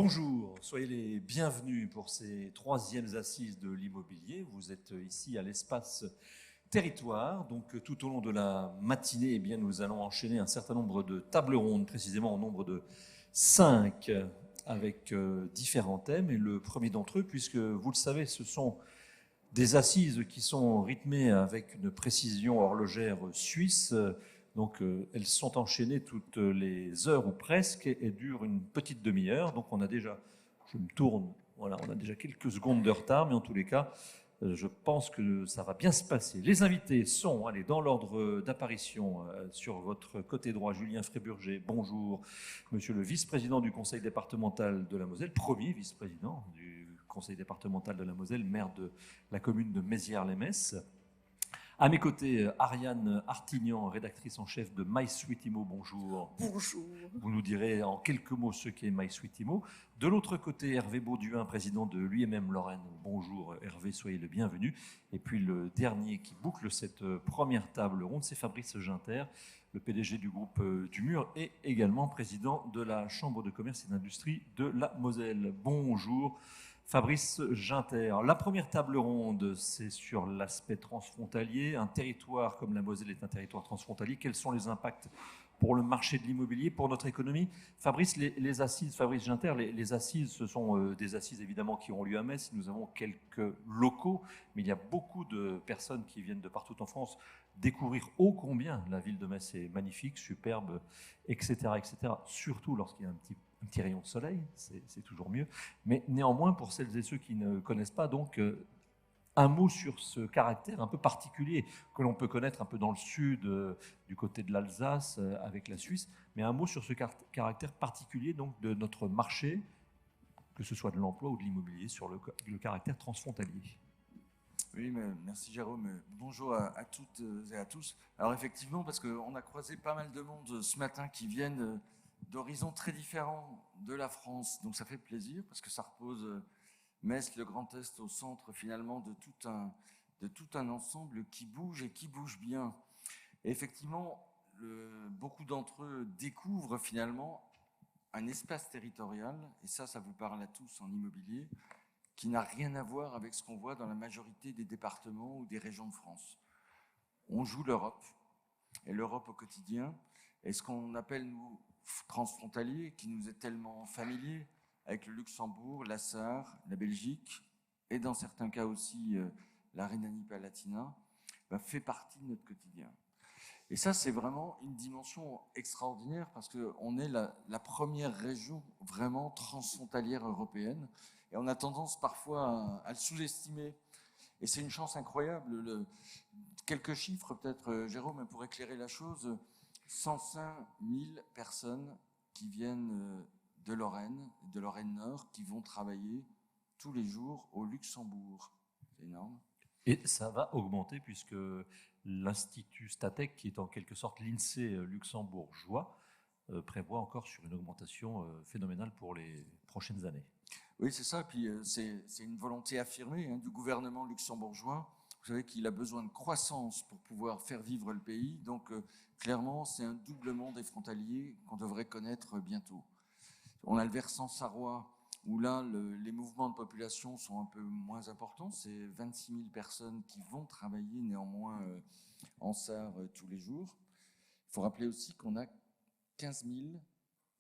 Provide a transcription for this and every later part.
Bonjour, soyez les bienvenus pour ces troisièmes assises de l'immobilier. Vous êtes ici à l'espace territoire. Donc tout au long de la matinée, nous allons enchaîner un certain nombre de tables rondes, précisément au nombre de 5, avec différents thèmes. Et le premier d'entre eux, puisque vous le savez, ce sont des assises qui sont rythmées avec une précision horlogère suisse. Donc elles sont enchaînées toutes les heures ou presque et durent une petite demi-heure. Donc on a déjà, je me tourne, voilà, on a déjà quelques secondes de retard, mais en tous les cas, je pense que ça va bien se passer. Les invités sont, allez, dans l'ordre d'apparition, sur votre côté droit, Julien Fréburger, bonjour, monsieur le vice-président du conseil départemental de la Moselle, premier vice-président du conseil départemental de la Moselle, maire de la commune de Mézières-les-Messes. À mes côtés, Ariane Artignan, rédactrice en chef de MySweetImo, bonjour. Bonjour. Vous nous direz en quelques mots ce qu'est MySweetImo. De l'autre côté, Hervé Bauduin, président de l'UMM Lorraine. Bonjour Hervé, soyez le bienvenu. Et puis le dernier qui boucle cette première table ronde, c'est Fabrice Ginter, le PDG du groupe du Mur et également président de la Chambre de commerce et d'industrie de la Moselle. Bonjour Fabrice Ginter. La première table ronde, c'est sur l'aspect transfrontalier. Un territoire comme la Moselle est un territoire transfrontalier. Quels sont les impacts pour le marché de l'immobilier, pour notre économie? Fabrice, les assises, Fabrice Ginter, les assises, ce sont des assises évidemment qui auront lieu à Metz. Nous avons quelques locaux, mais il y a beaucoup de personnes qui viennent de partout en France découvrir ô combien la ville de Metz est magnifique, superbe, etc., etc. Surtout lorsqu'il y a un petit rayon de soleil, c'est toujours mieux. Mais néanmoins, pour celles et ceux qui ne connaissent pas, donc, un mot sur ce caractère un peu particulier que l'on peut connaître un peu dans le sud, du côté de l'Alsace, avec la Suisse, mais un mot sur ce caractère particulier donc, de notre marché, que ce soit de l'emploi ou de l'immobilier, sur le caractère transfrontalier. Oui, mais merci Jérôme. Bonjour à toutes et à tous. Alors effectivement, parce qu'on a croisé pas mal de monde ce matin qui viennent d'horizons très différents de la France. Donc ça fait plaisir parce que ça repose Metz, le Grand Est, au centre finalement de tout un ensemble qui bouge et qui bouge bien. Et effectivement, beaucoup d'entre eux découvrent finalement un espace territorial, et ça vous parle à tous en immobilier, qui n'a rien à voir avec ce qu'on voit dans la majorité des départements ou des régions de France. On joue l'Europe, et l'Europe au quotidien, et ce qu'on appelle, nous, transfrontalier, qui nous est tellement familier, avec le Luxembourg, la Sarre, la Belgique, et dans certains cas aussi la Rhénanie-Palatinat, fait partie de notre quotidien. Et ça, c'est vraiment une dimension extraordinaire parce qu'on est la première région vraiment transfrontalière européenne et on a tendance parfois à le sous-estimer. Et c'est une chance incroyable. Quelques chiffres peut-être, Jérôme, pour éclairer la chose. 105 000 personnes qui viennent de Lorraine Nord, qui vont travailler tous les jours au Luxembourg. C'est énorme. Et ça va augmenter puisque l'Institut Statec, qui est en quelque sorte l'INSEE luxembourgeois, prévoit encore sur une augmentation phénoménale pour les prochaines années. Oui, c'est ça. Puis c'est une volonté affirmée du gouvernement luxembourgeois. Vous savez qu'il a besoin de croissance pour pouvoir faire vivre le pays. Donc, clairement, c'est un doublement des frontaliers qu'on devrait connaître bientôt. On a le versant sarrois, où là, les mouvements de population sont un peu moins importants. C'est 26 000 personnes qui vont travailler néanmoins en Sarre tous les jours. Il faut rappeler aussi qu'on a 15 000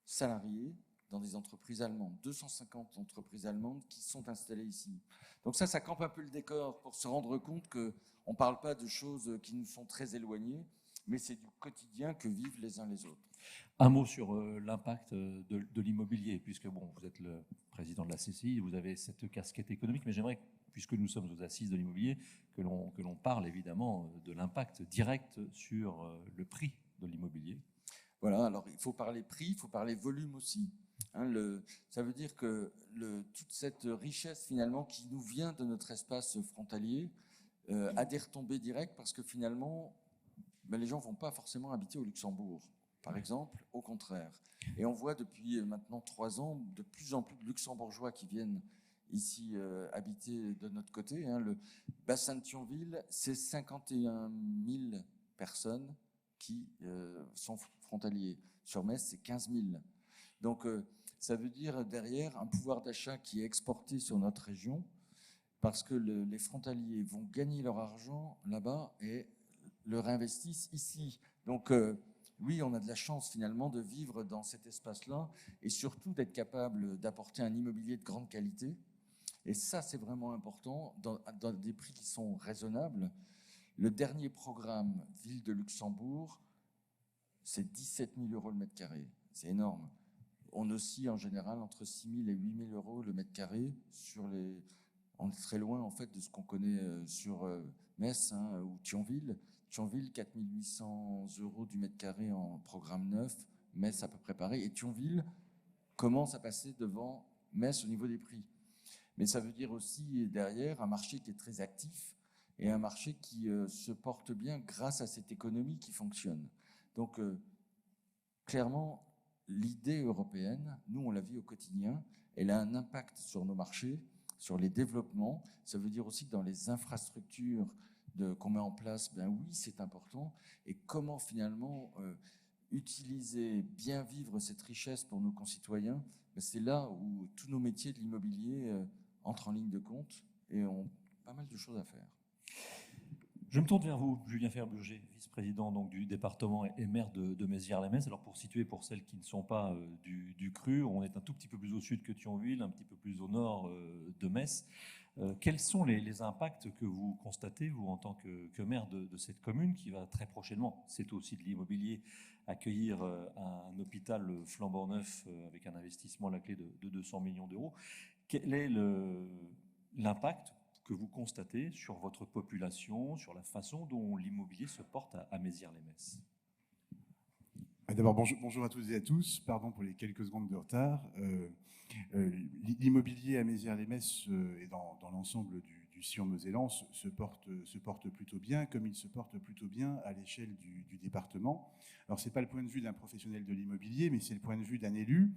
salariés dans des entreprises allemandes, 250 entreprises allemandes qui sont installées ici. Donc ça campe un peu le décor pour se rendre compte qu'on ne parle pas de choses qui nous sont très éloignées, mais c'est du quotidien que vivent les uns les autres. Un mot sur l'impact de l'immobilier, puisque bon, vous êtes le président de la CCI, vous avez cette casquette économique, mais j'aimerais, puisque nous sommes aux assises de l'immobilier, que l'on parle évidemment de l'impact direct sur le prix de l'immobilier. Voilà, alors il faut parler prix, il faut parler volume aussi. Ça veut dire que toute cette richesse finalement qui nous vient de notre espace frontalier a des retombées directes parce que finalement, les gens ne vont pas forcément habiter au Luxembourg, par exemple, au contraire. Et on voit depuis maintenant 3 ans de plus en plus de Luxembourgeois qui viennent ici habiter de notre côté. Le bassin de Thionville, c'est 51 000 personnes qui sont frontaliers. Sur Metz, c'est 15 000. Donc Ça veut dire derrière un pouvoir d'achat qui est exporté sur notre région parce que les frontaliers vont gagner leur argent là-bas et le réinvestissent ici. Donc oui, on a de la chance finalement de vivre dans cet espace-là et surtout d'être capable d'apporter un immobilier de grande qualité. Et ça, c'est vraiment important dans des prix qui sont raisonnables. Le dernier programme Ville de Luxembourg, c'est 17 000 euros le mètre carré. C'est énorme. On oscille en général entre 6 000 et 8 000 euros le mètre carré sur les... On est très loin en fait de ce qu'on connaît sur Metz ou Thionville. Thionville, 4 800 euros du mètre carré en programme neuf. Metz à peu près pareil. Et Thionville commence à passer devant Metz au niveau des prix. Mais ça veut dire aussi derrière un marché qui est très actif et un marché qui se porte bien grâce à cette économie qui fonctionne. Donc clairement, l'idée européenne, nous on la vit au quotidien, elle a un impact sur nos marchés, sur les développements. Ça veut dire aussi que dans les infrastructures qu'on met en place, ben oui, c'est important. Et comment finalement utiliser, bien vivre cette richesse pour nos concitoyens, ben c'est là où tous nos métiers de l'immobilier entrent en ligne de compte et ont pas mal de choses à faire. Je me tourne vers vous, Julien Ferburger, vice-président donc, du département et maire de Mézières-la-Metz. Alors pour situer, pour celles qui ne sont pas du Cru, on est un tout petit peu plus au sud que Thionville, un petit peu plus au nord de Metz. Quels sont les impacts que vous constatez, vous, en tant que maire de cette commune, qui va très prochainement, c'est aussi de l'immobilier, accueillir un hôpital flambant neuf avec un investissement à la clé de 200 millions d'euros. Quel est l'impact que vous constatez sur votre population, sur la façon dont l'immobilier se porte à Mézières-les-Metz? D'abord, bonjour à toutes et à tous. Pardon pour les quelques secondes de retard. L'immobilier à Mézières-les-Metz et dans l'ensemble du sillon mosellan se porte plutôt bien, comme il se porte plutôt bien à l'échelle du département. Alors, ce n'est pas le point de vue d'un professionnel de l'immobilier, mais c'est le point de vue d'un élu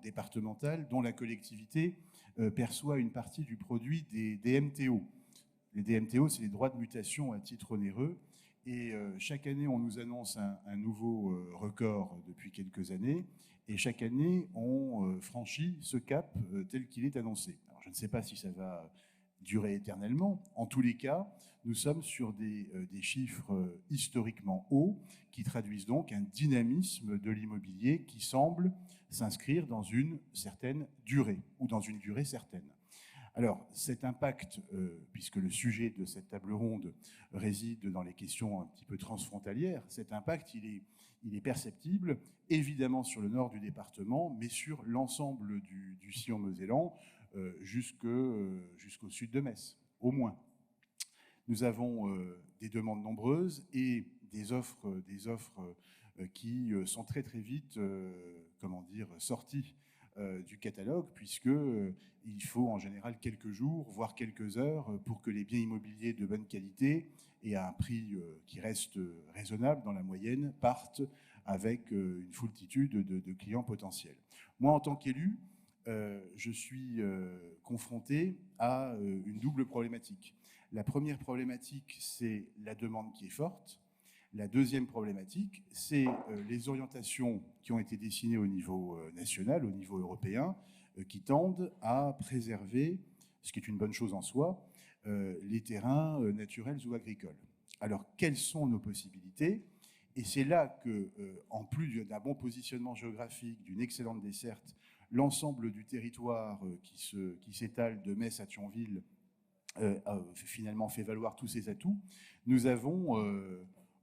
départemental, dont la collectivité perçoit une partie du produit des DMTO. Les DMTO, c'est les droits de mutation à titre onéreux. Et chaque année, on nous annonce un nouveau record depuis quelques années. Et chaque année, on franchit ce cap tel qu'il est annoncé. Alors, je ne sais pas si ça va durer éternellement. En tous les cas, nous sommes sur des chiffres historiquement hauts qui traduisent donc un dynamisme de l'immobilier qui semble s'inscrire dans une certaine durée ou dans une durée certaine. Alors, cet impact, puisque le sujet de cette table ronde réside dans les questions un petit peu transfrontalières, cet impact, il est perceptible, évidemment sur le nord du département, mais sur l'ensemble du sillon mosellan, jusqu'au sud de Metz, au moins. Nous avons des demandes nombreuses et des offres qui sont très très vite, sorties du catalogue, puisqu'il faut en général quelques jours, voire quelques heures, pour que les biens immobiliers de bonne qualité et à un prix qui reste raisonnable dans la moyenne partent avec une foultitude de clients potentiels. Moi, en tant qu'élu, je suis confronté à une double problématique. La première problématique, c'est la demande qui est forte. La deuxième problématique, c'est les orientations qui ont été dessinées au niveau national, au niveau européen, qui tendent à préserver, ce qui est une bonne chose en soi, les terrains naturels ou agricoles. Alors, quelles sont nos possibilités ? Et c'est là que, en plus d'un bon positionnement géographique, d'une excellente desserte, l'ensemble du territoire qui s'étale de Metz à Thionville a finalement fait valoir tous ses atouts. Nous avons,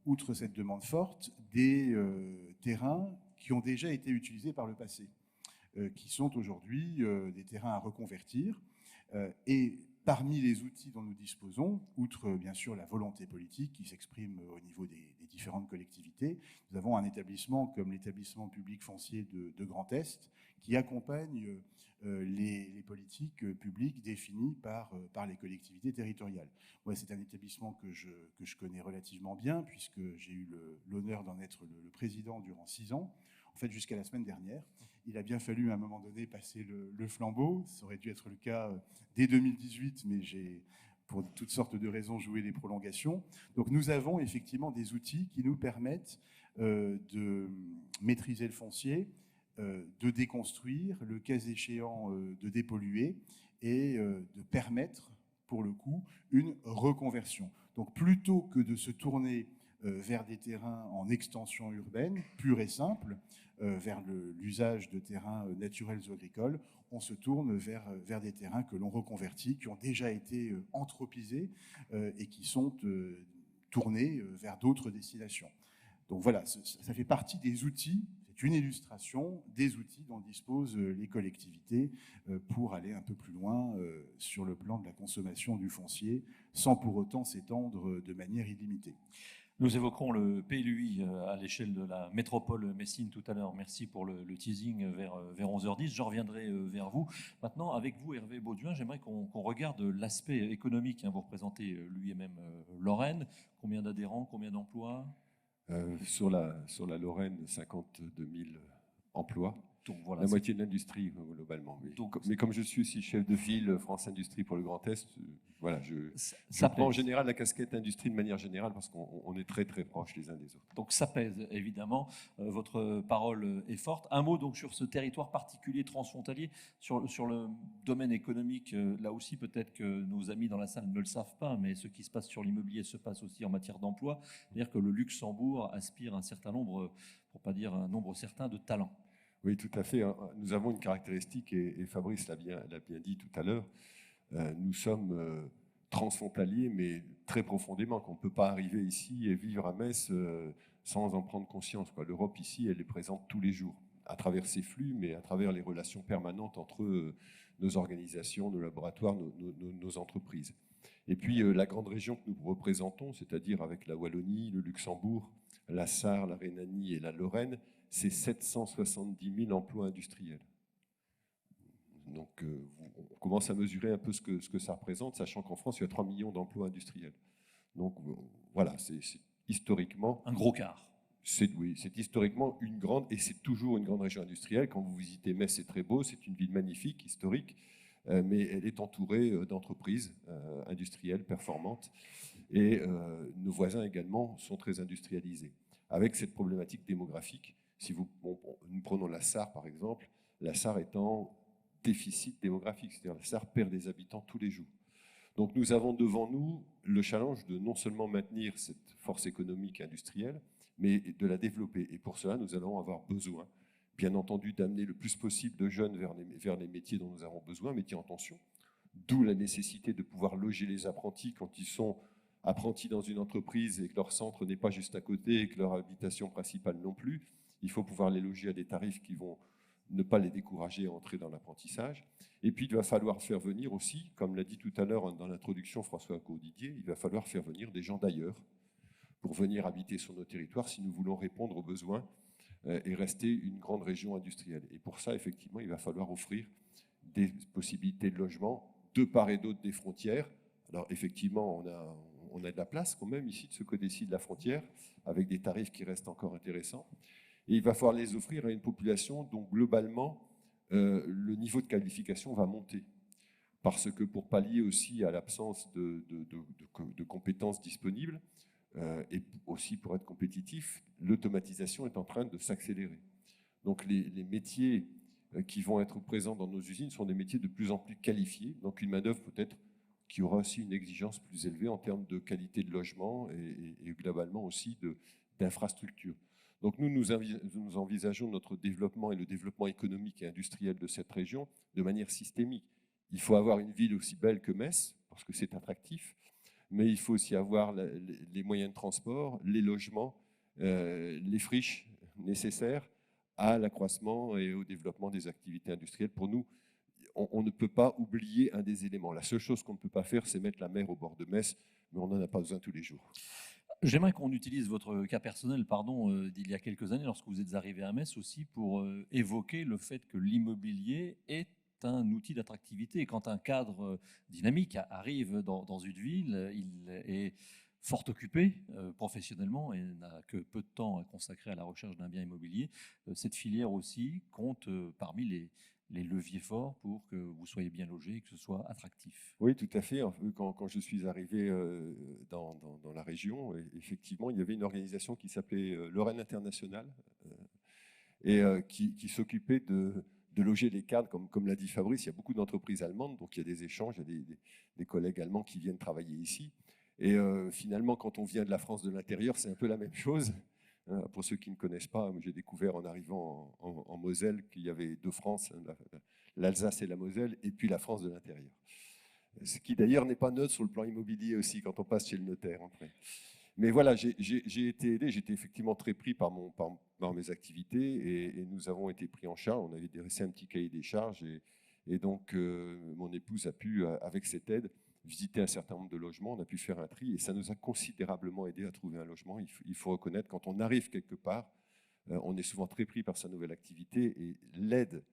outre cette demande forte, des terrains qui ont déjà été utilisés par le passé, qui sont aujourd'hui des terrains à reconvertir. Et parmi les outils dont nous disposons, outre bien sûr la volonté politique qui s'exprime au niveau des différentes collectivités, nous avons un établissement comme l'établissement public foncier de Grand Est qui accompagne les politiques publiques définies par les collectivités territoriales. Ouais, c'est un établissement que je connais relativement bien puisque j'ai eu l'honneur d'en être le président durant 6 ans, en fait jusqu'à la semaine dernière. Il a bien fallu à un moment donné passer le flambeau, ça aurait dû être le cas dès 2018, mais j'ai pour toutes sortes de raisons joué les prolongations. Donc nous avons effectivement des outils qui nous permettent de maîtriser le foncier de déconstruire, le cas échéant de dépolluer et de permettre, pour le coup, une reconversion. Donc plutôt que de se tourner vers des terrains en extension urbaine, pure et simple, vers l'usage de terrains naturels ou agricoles, on se tourne vers des terrains que l'on reconvertit, qui ont déjà été anthropisés et qui sont tournés vers d'autres destinations. Donc voilà, ça fait partie des outils, c'est une illustration des outils dont disposent les collectivités pour aller un peu plus loin sur le plan de la consommation du foncier, sans pour autant s'étendre de manière illimitée. Nous évoquerons le PLUI à l'échelle de la métropole Messine tout à l'heure. Merci pour le teasing vers 11h10. Je reviendrai vers vous. Maintenant, avec vous, Hervé Bauduin, j'aimerais qu'on regarde l'aspect économique. Vous représentez l'UIMM Lorraine. Combien d'adhérents, combien d'emplois ? Sur la Lorraine, 52 000 emplois. Donc, voilà, la moitié de l'industrie, globalement. Mais comme je suis aussi chef de file France Industrie pour le Grand Est, voilà, je prends en général la casquette industrie de manière générale parce qu'on est très très proches les uns des autres. Donc ça pèse, évidemment. Votre parole est forte. Un mot donc sur ce territoire particulier transfrontalier, sur le domaine économique. Là aussi, peut-être que nos amis dans la salle ne le savent pas, mais ce qui se passe sur l'immobilier se passe aussi en matière d'emploi. C'est-à-dire que le Luxembourg aspire un certain nombre, pour pas dire un nombre certain, de talents. Oui, tout à fait. Nous avons une caractéristique, et Fabrice l'a bien dit tout à l'heure, nous sommes transfrontaliers, mais très profondément, qu'on ne peut pas arriver ici et vivre à Metz sans en prendre conscience. L'Europe, ici, elle est présente tous les jours, à travers ses flux, mais à travers les relations permanentes entre nos organisations, nos laboratoires, nos entreprises. Et puis, la grande région que nous représentons, c'est-à-dire avec la Wallonie, le Luxembourg, la Sarre, la Rhénanie et la Lorraine, c'est 770 000 emplois industriels. Donc, on commence à mesurer un peu ce que ça représente, sachant qu'en France, il y a 3 millions d'emplois industriels. Donc, voilà, c'est historiquement... Un gros quart. Oui, c'est historiquement une grande, et c'est toujours une grande région industrielle. Quand vous visitez Metz, c'est très beau, c'est une ville magnifique, historique, mais elle est entourée d'entreprises industrielles performantes. Et nos voisins également sont très industrialisés. Avec cette problématique démographique, si nous prenons la Sarre par exemple, la Sarre est en déficit démographique, c'est-à-dire la Sarre perd des habitants tous les jours. Donc nous avons devant nous le challenge de non seulement maintenir cette force économique industrielle, mais de la développer. Et pour cela, nous allons avoir besoin, bien entendu, d'amener le plus possible de jeunes vers les métiers dont nous avons besoin, métiers en tension, d'où la nécessité de pouvoir loger les apprentis quand ils sont apprentis dans une entreprise et que leur centre n'est pas juste à côté et que leur habitation principale non plus. Il faut pouvoir les loger à des tarifs qui vont ne pas les décourager à entrer dans l'apprentissage. Et puis, il va falloir faire venir aussi, comme l'a dit tout à l'heure dans l'introduction François Caudidier, il va falloir faire venir des gens d'ailleurs pour venir habiter sur nos territoires si nous voulons répondre aux besoins et rester une grande région industrielle. Et pour ça, effectivement, il va falloir offrir des possibilités de logement de part et d'autre des frontières. Alors, effectivement, on a de la place quand même ici de ce côté-ci de la frontière, avec des tarifs qui restent encore intéressants. Et il va falloir les offrir à une population dont, globalement, le niveau de qualification va monter. Parce que pour pallier aussi à l'absence de compétences disponibles, et aussi pour être compétitif, l'automatisation est en train de s'accélérer. Donc les métiers qui vont être présents dans nos usines sont des métiers de plus en plus qualifiés, donc une main-d'œuvre peut-être qui aura aussi une exigence plus élevée en termes de qualité de logement et globalement aussi d'infrastructures. Donc nous envisageons notre développement et le développement économique et industriel de cette région de manière systémique. Il faut avoir une ville aussi belle que Metz, parce que c'est attractif, mais il faut aussi avoir les moyens de transport, les logements, les friches nécessaires à l'accroissement et au développement des activités industrielles. Pour nous, on ne peut pas oublier un des éléments. La seule chose qu'on ne peut pas faire, c'est mettre la mer au bord de Metz, mais on n'en a pas besoin tous les jours. J'aimerais qu'on utilise votre cas personnel, d'il y a quelques années, lorsque vous êtes arrivé à Metz aussi, pour évoquer le fait que l'immobilier est un outil d'attractivité. Et quand un cadre dynamique arrive dans une ville, il est fort occupé professionnellement et n'a que peu de temps à consacrer à la recherche d'un bien immobilier. Cette filière aussi compte parmi les leviers forts pour que vous soyez bien logé et que ce soit attractif. Oui, tout à fait. Quand je suis arrivé dans la région, effectivement, il y avait une organisation qui s'appelait Lorraine Internationale. et qui s'occupait de loger les cadres, comme l'a dit Fabrice. Il y a beaucoup d'entreprises allemandes, donc il y a des échanges, il y a des collègues allemands qui viennent travailler ici. Et finalement, quand on vient de la France de l'intérieur, c'est un peu la même chose. Pour ceux qui ne connaissent pas, j'ai découvert en arrivant en Moselle qu'il y avait deux Frances, l'Alsace et la Moselle, et puis la France de l'intérieur. Ce qui d'ailleurs n'est pas neutre sur le plan immobilier aussi, quand on passe chez le notaire. Mais voilà, j'ai été aidé, j'étais effectivement très pris par mes activités, et nous avons été pris en charge. On avait dressé un petit cahier des charges, et donc mon épouse a pu, avec cette aide, visiter un certain nombre de logements. On a pu faire un tri, et ça nous a considérablement aidé à trouver un logement. Il faut reconnaître, quand on arrive quelque part, on est souvent très pris par sa nouvelle activité, et l'aide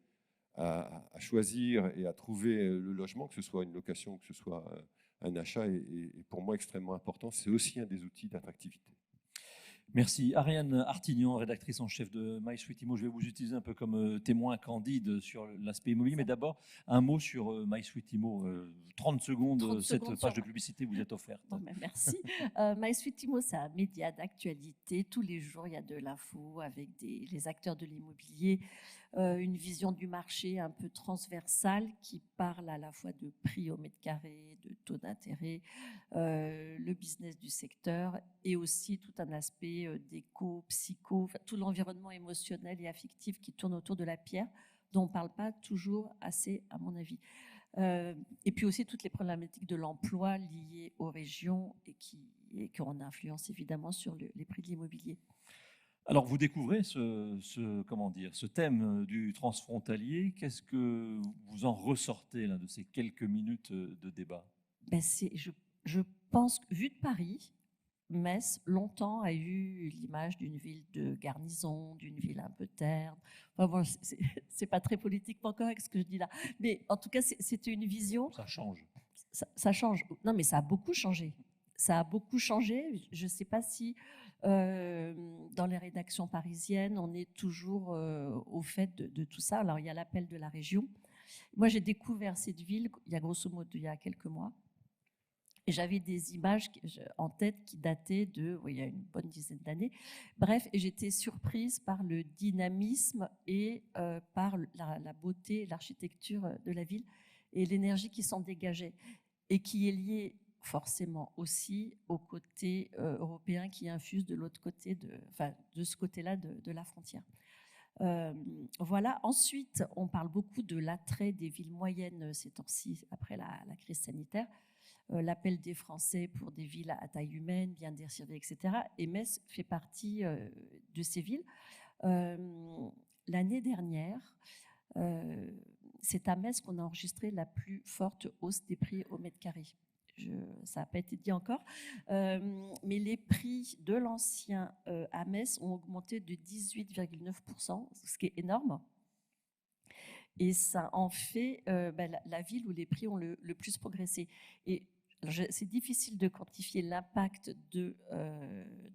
à choisir et à trouver le logement, que ce soit une location, que ce soit un achat, est pour moi extrêmement important. C'est aussi un des outils d'attractivité. Merci. Ariane Artignan, rédactrice en chef de MySuiteImmo. Je vais vous utiliser un peu comme témoin candide sur l'aspect immobilier, mais d'abord un mot sur MySuiteImmo. 30 secondes, cette page de publicité vous est offerte. Bon, ben merci. MySuiteImmo, c'est un média d'actualité. Tous les jours, il y a de l'info avec les acteurs de l'immobilier, une vision du marché un peu transversale qui parle à la fois de prix au mètre carré, de taux d'intérêt, le business du secteur, et aussi tout un aspect d'éco, psycho, tout l'environnement émotionnel et affectif qui tourne autour de la pierre, dont on ne parle pas toujours assez, à mon avis. Et puis aussi toutes les problématiques de l'emploi liées aux régions et qui ont une influence évidemment sur les prix de l'immobilier. Alors, vous découvrez ce thème du transfrontalier. Qu'est-ce que vous en ressortez là, de ces quelques minutes de débat? Je pense que, vu de Paris, Metz, longtemps, a eu l'image d'une ville de garnison, d'une ville un peu terne. Enfin, bon, c'est pas très politiquement correct ce que je dis là. Mais en tout cas, c'était une vision. Ça change. Ça change. Non, mais ça a beaucoup changé. Ça a beaucoup changé. Je ne sais pas si dans les rédactions parisiennes, on est toujours au fait de tout ça. Alors, il y a l'appel de la région. Moi, j'ai découvert cette ville il y a grosso modo il y a quelques mois. Et j'avais des images en tête qui dataient il y a une bonne dizaine d'années. Bref, et j'étais surprise par le dynamisme et par la beauté, l'architecture de la ville et l'énergie qui s'en dégageait et qui est liée forcément aussi au côté européen qui infuse de l'autre côté, de ce côté-là de la frontière. Voilà. Ensuite, on parle beaucoup de l'attrait des villes moyennes ces temps-ci après la crise sanitaire. L'appel des Français pour des villes à taille humaine, bien desservies, etc. Et Metz fait partie de ces villes. L'année dernière, c'est à Metz qu'on a enregistré la plus forte hausse des prix au mètre carré. Ça n'a pas été dit encore, mais les prix de l'ancien à Metz ont augmenté de 18,9%, ce qui est énorme. Et ça en fait la ville où les prix ont le plus progressé. Et c'est difficile de quantifier l'impact de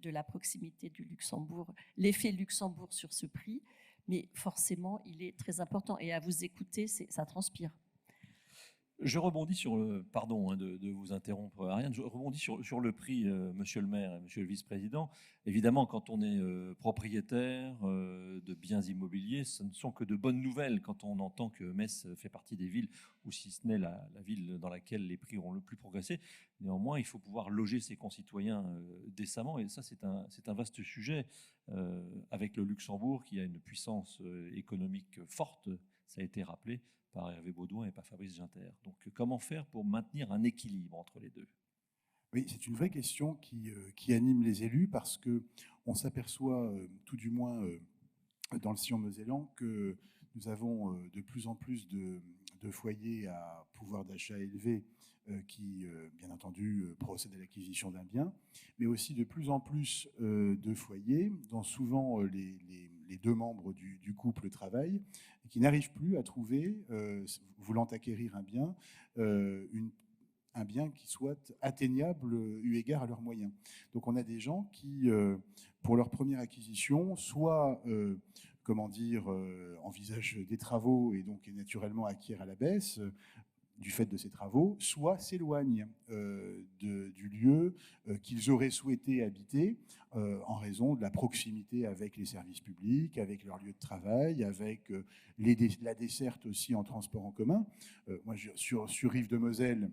la proximité du Luxembourg, l'effet Luxembourg sur ce prix, mais forcément, il est très important. Et à vous écouter, ça transpire. Je rebondis sur pardon de vous interrompre, Ariane, je rebondis sur le prix, monsieur le maire et monsieur le vice-président. Évidemment, quand on est propriétaire de biens immobiliers, ce ne sont que de bonnes nouvelles quand on entend que Metz fait partie des villes, ou si ce n'est la ville dans laquelle les prix ont le plus progressé. Néanmoins, il faut pouvoir loger ses concitoyens décemment, et ça, c'est un vaste sujet avec le Luxembourg qui a une puissance économique forte, ça a été rappelé par Hervé Baudouin et par Fabrice Ginter. Donc, comment faire pour maintenir un équilibre entre les deux? Oui, c'est une vraie question qui anime les élus parce qu'on s'aperçoit, tout du moins dans le sillon mosellan, que nous avons de plus en plus de foyers à pouvoir d'achat élevé qui, bien entendu, procèdent à l'acquisition d'un bien, mais aussi de plus en plus de foyers dont souvent les deux membres du couple travaillent et qui n'arrivent plus à trouver, voulant acquérir un bien, un bien qui soit atteignable eu égard à leurs moyens. Donc on a des gens qui, pour leur première acquisition, soit envisagent des travaux et donc naturellement acquièrent à la baisse du fait de ces travaux, soit s'éloignent du lieu qu'ils auraient souhaité habiter en raison de la proximité avec les services publics, avec leur lieu de travail, avec la desserte aussi en transport en commun. Moi, sur Rive de Moselle,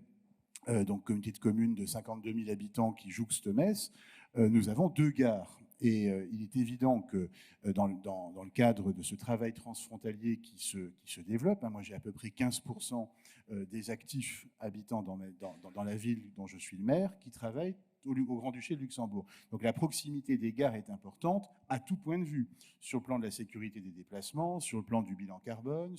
donc communauté de communes de 52 000 habitants qui jouxte Metz, nous avons 2 gares. Et il est évident que dans le cadre de ce travail transfrontalier qui se développe, moi j'ai à peu près 15% des actifs habitants dans la ville dont je suis le maire qui travaillent au Grand-Duché de Luxembourg. Donc la proximité des gares est importante à tout point de vue, sur le plan de la sécurité des déplacements, sur le plan du bilan carbone,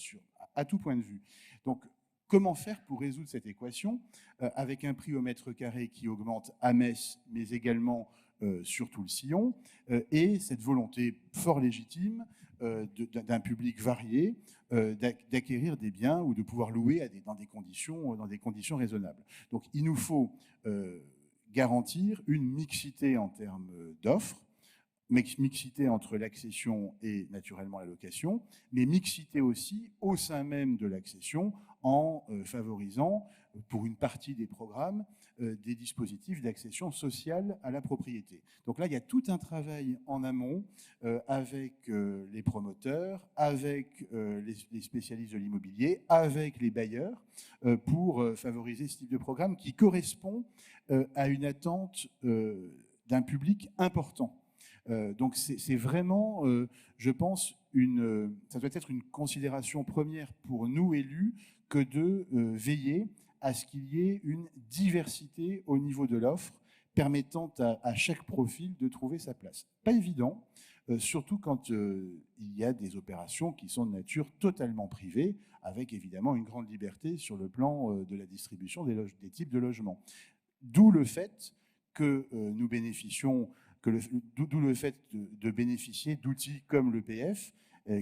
à tout point de vue. Donc comment faire pour résoudre cette équation avec un prix au mètre carré qui augmente à Metz, mais également sur tout le sillon, et cette volonté fort légitime d'un public varié d'acquérir des biens ou de pouvoir louer dans des conditions raisonnables. Donc il nous faut garantir une mixité en termes d'offres, mixité entre l'accession et naturellement la location, mais mixité aussi au sein même de l'accession en favorisant pour une partie des programmes des dispositifs d'accession sociale à la propriété. Donc là, il y a tout un travail en amont avec les promoteurs, avec les spécialistes de l'immobilier, avec les bailleurs, pour favoriser ce type de programme qui correspond à une attente d'un public important. Donc c'est vraiment, je pense, ça doit être une considération première pour nous élus que de veiller à ce qu'il y ait une diversité au niveau de l'offre permettant à chaque profil de trouver sa place. Pas évident, surtout quand il y a des opérations qui sont de nature totalement privée, avec évidemment une grande liberté sur le plan de la distribution des types de logements. D'où le fait que nous bénéficions d'où le fait de bénéficier d'outils comme l'EPF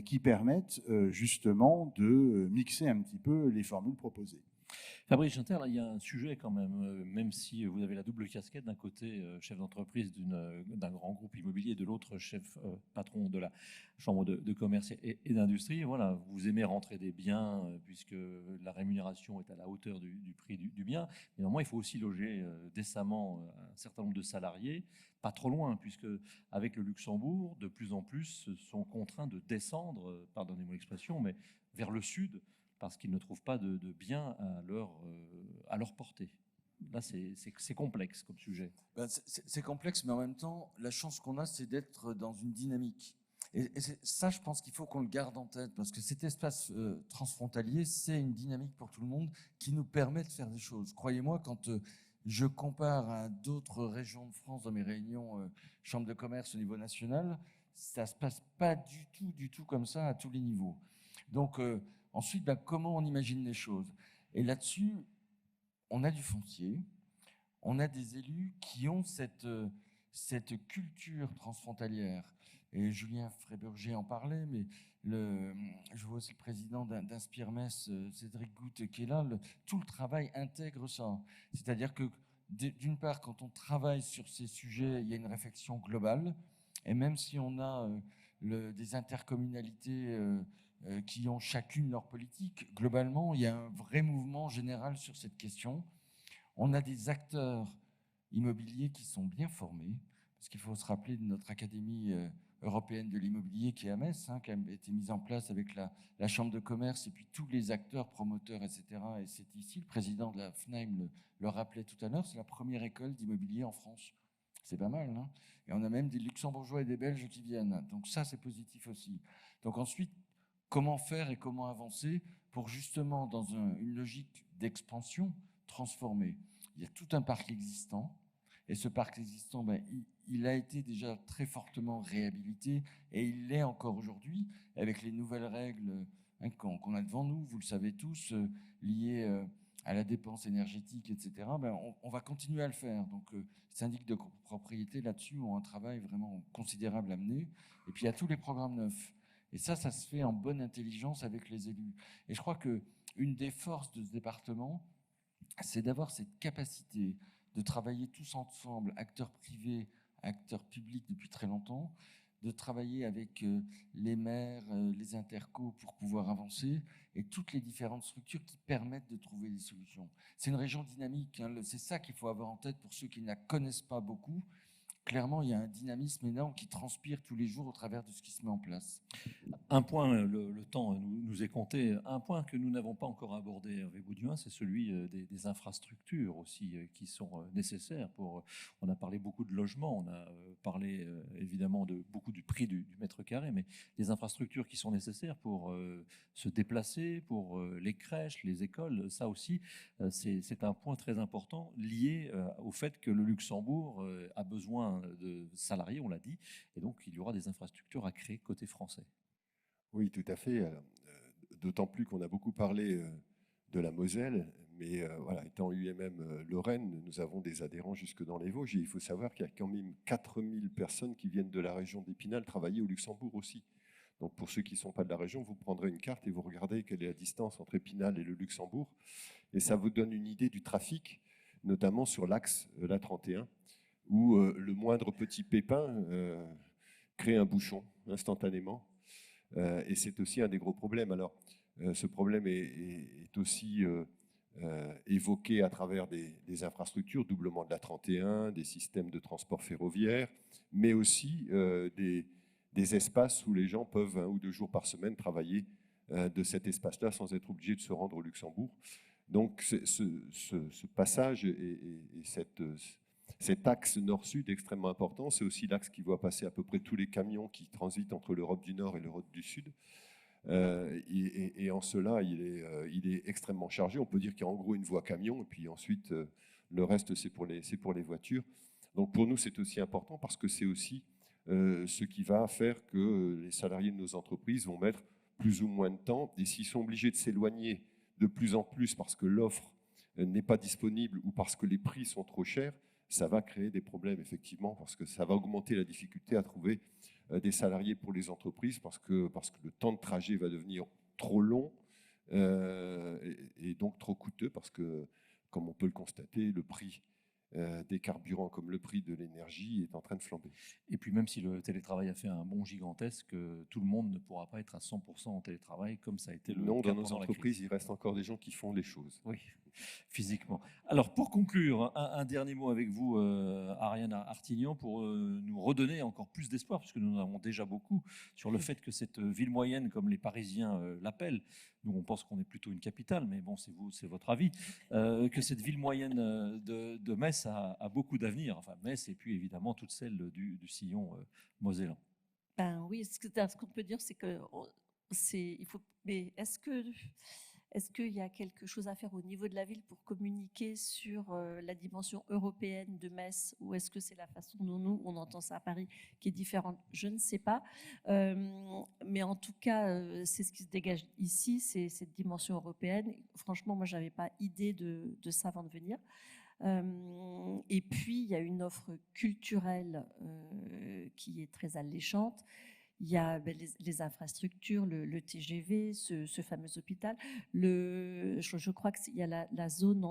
qui permettent justement de mixer un petit peu les formules proposées. Fabrice Ginter, là, il y a un sujet quand même si vous avez la double casquette, d'un côté chef d'entreprise d'un grand groupe immobilier, de l'autre chef patron de la chambre de commerce et d'industrie. Voilà, vous aimez rentrer des biens puisque la rémunération est à la hauteur du prix du bien. Néanmoins, il faut aussi loger décemment un certain nombre de salariés, pas trop loin, puisque avec le Luxembourg, de plus en plus sont contraints de descendre, pardonnez-moi l'expression, mais vers le sud, parce qu'ils ne trouvent pas de biens à leur portée. Là, c'est complexe comme sujet. C'est complexe, mais en même temps, la chance qu'on a, c'est d'être dans une dynamique. Et ça, je pense qu'il faut qu'on le garde en tête, parce que cet espace transfrontalier, c'est une dynamique pour tout le monde qui nous permet de faire des choses. Croyez-moi, quand je compare à d'autres régions de France dans mes réunions chambre de commerce au niveau national, ça ne se passe pas du tout comme ça à tous les niveaux. Donc, ensuite, comment on imagine les choses? Et là-dessus, on a du foncier, on a des élus qui ont cette culture transfrontalière. Et Julien Fréburger en parlait, mais je vois aussi le président d'Inspire Metz, Cédric Goutte, qui est là. Tout le travail intègre ça. C'est-à-dire que, d'une part, quand on travaille sur ces sujets, il y a une réflexion globale. Et même si on a des intercommunalités qui ont chacune leur politique, globalement, il y a un vrai mouvement général sur cette question. On a des acteurs immobiliers qui sont bien formés, parce qu'il faut se rappeler de notre Académie européenne de l'immobilier qui est à Metz, qui a été mise en place avec la Chambre de commerce et puis tous les acteurs, promoteurs, etc. Et c'est ici, le président de la FNAIM le rappelait tout à l'heure, c'est la première école d'immobilier en France. C'est pas mal, hein? Et on a même des Luxembourgeois et des Belges qui viennent. Donc ça, c'est positif aussi. Donc ensuite, comment faire et comment avancer pour justement, dans une logique d'expansion, transformer? Il y a tout un parc existant, et ce parc existant, il a été déjà très fortement réhabilité, et il l'est encore aujourd'hui, avec les nouvelles règles qu'on a devant nous, vous le savez tous, liées à la dépense énergétique, etc. On va continuer à le faire. Donc, les syndics de propriété, là-dessus, ont un travail vraiment considérable à mener. Et puis, il y a tous les programmes neufs. Et ça se fait en bonne intelligence avec les élus. Et je crois qu'une des forces de ce département, c'est d'avoir cette capacité de travailler tous ensemble, acteurs privés, acteurs publics depuis très longtemps, de travailler avec les maires, les intercos pour pouvoir avancer et toutes les différentes structures qui permettent de trouver des solutions. C'est une région dynamique, hein, c'est ça qu'il faut avoir en tête pour ceux qui ne la connaissent pas beaucoup. Clairement, il y a un dynamisme énorme qui transpire tous les jours au travers de ce qui se met en place. Un point, le temps nous est compté, un point que nous n'avons pas encore abordé, Hervé Bauduin, c'est celui des infrastructures aussi qui sont nécessaires. On a parlé beaucoup de logements, on a parlé évidemment de beaucoup du prix du mètre carré, mais les infrastructures qui sont nécessaires pour se déplacer, pour les crèches, les écoles, ça aussi, c'est un point très important lié au fait que le Luxembourg a besoin de salariés, on l'a dit, et donc il y aura des infrastructures à créer côté français. Oui, tout à fait. D'autant plus qu'on a beaucoup parlé de la Moselle, mais voilà, étant UMM Lorraine, nous avons des adhérents jusque dans les Vosges. Et il faut savoir qu'il y a quand même 4000 personnes qui viennent de la région d'Épinal travailler au Luxembourg aussi. Donc pour ceux qui ne sont pas de la région, vous prendrez une carte et vous regardez quelle est la distance entre Épinal et le Luxembourg. Et ça vous donne une idée du trafic, notamment sur l'axe l'A31, où le moindre petit pépin crée un bouchon instantanément. Et c'est aussi un des gros problèmes. Alors, ce problème est aussi évoqué à travers des infrastructures, doublement de l'A31, des systèmes de transport ferroviaire, mais aussi des espaces où les gens peuvent 1 ou 2 jours par semaine travailler de cet espace-là sans être obligés de se rendre au Luxembourg. Donc, ce passage et cet axe nord-sud est extrêmement important. C'est aussi l'axe qui voit passer à peu près tous les camions qui transitent entre l'Europe du Nord et l'Europe du Sud. Et en cela, il est extrêmement chargé. On peut dire qu'il y a en gros une voie camion, et puis ensuite, le reste, c'est pour les voitures. Donc pour nous, c'est aussi important parce que c'est aussi ce qui va faire que les salariés de nos entreprises vont mettre plus ou moins de temps. Et s'ils sont obligés de s'éloigner de plus en plus parce que l'offre n'est pas disponible ou parce que les prix sont trop chers, ça va créer des problèmes, effectivement, parce que ça va augmenter la difficulté à trouver des salariés pour les entreprises, parce que le temps de trajet va devenir trop long et donc trop coûteux, parce que, comme on peut le constater, le prix des carburants comme le prix de l'énergie est en train de flamber. Et puis même si le télétravail a fait un bond gigantesque, tout le monde ne pourra pas être à 100% en télétravail comme ça a été le cas dans nos pendant la crise. entreprises, il reste encore des gens qui font les choses. Oui, physiquement. Alors pour conclure, un dernier mot avec vous, Ariane Artignan, pour nous redonner encore plus d'espoir, puisque nous en avons déjà beaucoup, sur le fait que cette ville moyenne, comme les Parisiens l'appellent, nous on pense qu'on est plutôt une capitale, mais bon, c'est votre avis, que cette ville moyenne de Metz a beaucoup d'avenir, enfin Metz et puis évidemment toutes celles du sillon mosellan. Ben oui, ce qu'on peut dire, c'est que il faut. Mais est-ce qu'il y a quelque chose à faire au niveau de la ville pour communiquer sur la dimension européenne de Metz, ou est-ce que c'est la façon dont nous on entend ça à Paris qui est différente? Je ne sais pas, mais en tout cas, c'est ce qui se dégage ici, c'est cette dimension européenne. Franchement, moi, j'avais pas idée de ça avant de venir. Et puis, il y a une offre culturelle qui est très alléchante. Il y a les infrastructures, le TGV, ce fameux hôpital. Je crois qu'il y a la zone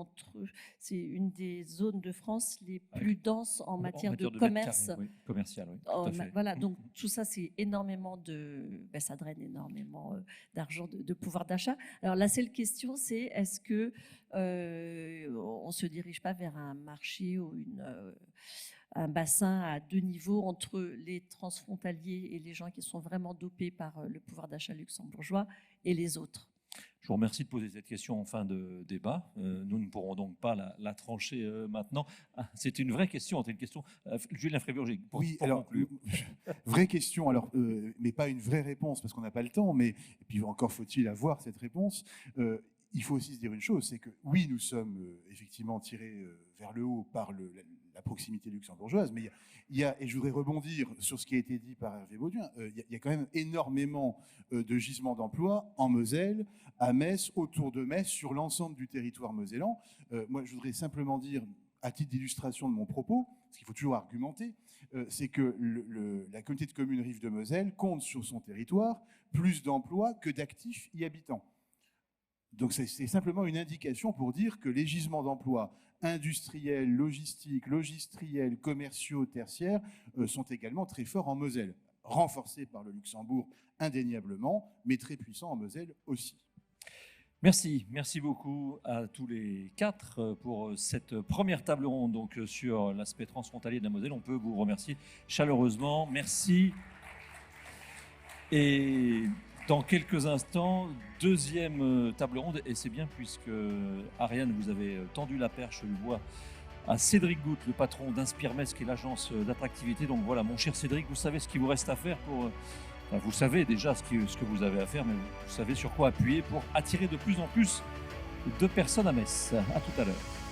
c'est une des zones de France les plus denses en matière de commerce. Carré, oui, commercial, oui, tout à fait. Voilà, donc tout ça, c'est énormément ça draine énormément d'argent, de pouvoir d'achat. Alors la seule question, c'est est-ce que on se dirige pas vers un marché ou un bassin à 2 niveaux entre les transfrontaliers et les gens qui sont vraiment dopés par le pouvoir d'achat luxembourgeois et les autres? Je vous remercie de poser cette question en fin de débat. Nous ne pourrons donc pas la trancher maintenant. C'est une vraie question. C'est une question. Julien Fréburger, pour conclure. Vraie question, alors, mais pas une vraie réponse parce qu'on n'a pas le temps. Mais et puis encore faut-il avoir cette réponse. Il faut aussi se dire une chose, c'est que oui, nous sommes effectivement tirés vers le haut par la proximité luxembourgeoise, mais il y a, et je voudrais rebondir sur ce qui a été dit par Hervé Bauduin, il y a quand même énormément de gisements d'emplois en Moselle, à Metz, autour de Metz, sur l'ensemble du territoire mosellan. Moi, je voudrais simplement dire, à titre d'illustration de mon propos, parce qu'il faut toujours argumenter, c'est que la communauté de communes Rive de Moselle compte sur son territoire plus d'emplois que d'actifs y habitants. Donc c'est simplement une indication pour dire que les gisements d'emplois industriels, logistiques, logistriels, commerciaux, tertiaires sont également très forts en Moselle. renforcé par le Luxembourg indéniablement, mais très puissant en Moselle aussi. Merci beaucoup à tous les quatre pour cette première table ronde donc, sur l'aspect transfrontalier de la Moselle. On peut vous remercier chaleureusement. Merci. Et dans quelques instants, deuxième table ronde, et c'est bien puisque Ariane, vous avez tendu la perche, je le vois, à Cédric Goutte, le patron d'Inspirmes, qui est l'agence d'attractivité. Donc voilà, mon cher Cédric, vous savez ce qu'il vous reste à faire pour... Enfin, vous savez déjà ce que vous avez à faire, mais vous savez sur quoi appuyer pour attirer de plus en plus de personnes à Metz. À tout à l'heure.